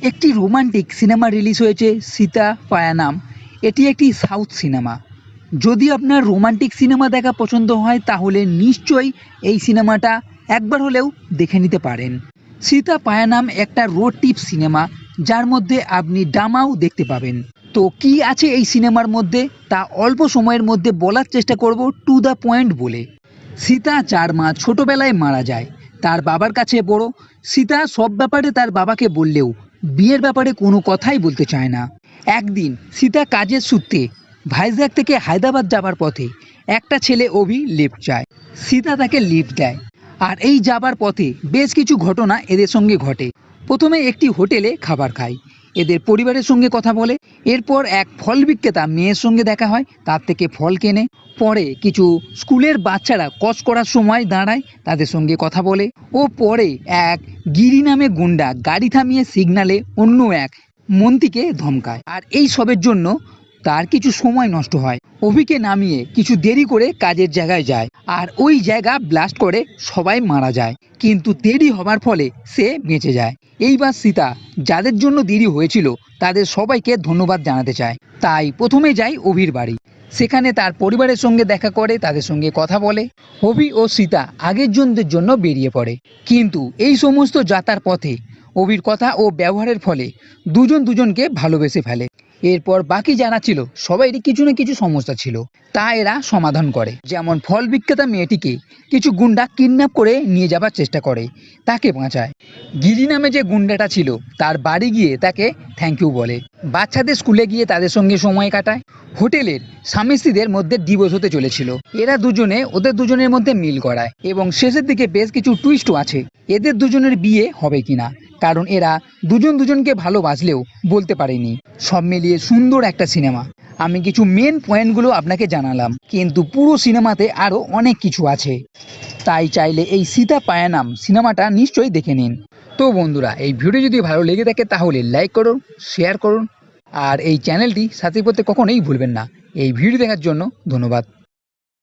একটি romantic cinema release হয়েছে সীতা পায়ানাম। এটি একটি সাউথ সিনেমা। যদি আপনার রোমান্টিক সিনেমা দেখা পছন্দ হয় তাহলে নিশ্চয়ই এই সিনেমাটা একবার হলেও দেখে নিতে পারেন। সীতা পায়ানাম একটা রোড ট্রিপ সিনেমা, যার মধ্যে আপনি ড্রামাও দেখতে পাবেন। তো কি আছে এই সিনেমার মধ্যে তা অল্প সময়ের মধ্যে বলার চেষ্টা করব টু দ্য পয়েন্ট বলে। সীতা 4 মা ছোটবেলায় মারা যায়। তার বাবার কাছে বড়। সীতা সব ব্যাপারে তার বাবাকে বললেও বিয়ের ব্যাপারে কোনো কথাই বলতে চায় না। একদিন সীতা কাজের সূত্রে ভাইজ্যাগ থেকে হায়দ্রাবাদ যাবার পথে একটা ছেলে অভি লিফট চায়। সীতা তাকে লিফট দেয়। আর এই যাবার পথে বেশ কিছু ঘটনা এদের সঙ্গে ঘটে। প্রথমে একটি হোটেলে খাবার খায়, এদের পরিবারের সঙ্গে কথা বলে। এরপর এক ফল বিক্রেতা মেয়ের সঙ্গে দেখা হয়, তার থেকে ফল কেনে। পরে কিছু স্কুলের বাচ্চারা কস করার সময় দাঁড়ায়, তাদের সঙ্গে কথা বলে। ও পরে এক গিরি নামে গুন্ডা গাড়ি থামিয়ে সিগনালে অন্য এক মন্ত্রীকে ধমকায়। আর এই সবের জন্য তার কিছু সময় নষ্ট হয়। অভিকে নামিয়ে কিছু দেরি করে কাজের জায়গায় যায়, আর ওই জায়গা ব্লাস্ট করে সবাই মারা যায়। কিন্তু দেরি হবার ফলে সে বেঁচে যায়। এইবার সীতা যাদের জন্য দেরি হয়েছিল তাদের সবাইকে ধন্যবাদ জানাতে চায়। তাই প্রথমে যায় অভির বাড়ি। সেখানে তার পরিবারের সঙ্গে দেখা করে, তাদের সঙ্গে কথা বলে। অভি ও সীতা আগের জনদের জন্য বেরিয়ে পড়ে। কিন্তু এই সমস্ত যাত্রার পথে অভির কথা ও ব্যবহারের ফলে দুজন দুজনকে ভালোবেসে ফেলে। এরপর বাকি যারা ছিল সবাইরই কিছু না কিছু সমস্যা ছিল, তা এরা সমাধান করে। যেমন ফল বিক্রেতা মেয়েটিকে কিছু গুন্ডা কিডন্যাপ করে নিয়ে যাবার চেষ্টা করে, তাকে বাঁচায়। গিরি নামে যে গুন্ডাটা ছিল তার বাড়ি গিয়ে তাকে থ্যাংক ইউ বলে। বাচ্চাদের স্কুলে গিয়ে তাদের সঙ্গে সময় কাটায়। হোটেলের স্বামী স্ত্রীদের মধ্যে ডিভোর্স হতে চলেছিল, এরা দুজনে ওদের দুজনের মধ্যে মিল করায়। এবং শেষের দিকে বেশ কিছু টুইস্টও আছে এদের দুজনের বিয়ে হবে কিনা, কারণ এরা দুজন দুজনকে ভালোবাসলেও বলতে পারেনি। সব মিলিয়ে সুন্দর একটা সিনেমা। আমি কিছু মেন পয়েন্টগুলো আপনাকে জানালাম, কিন্তু পুরো সিনেমাতে আরও অনেক কিছু আছে। তাই চাইলে এই সীতা পায়ানাম সিনেমাটা নিশ্চয়ই দেখে নিন। তো বন্ধুরা, এই ভিডিও যদি ভালো লেগে থাকে তাহলে লাইক করুন, শেয়ার করুন, আর এই চ্যানেলটি সাবস্ক্রাইব করতে কখনোই ভুলবেন না। এই ভিডিও দেখার জন্য ধন্যবাদ।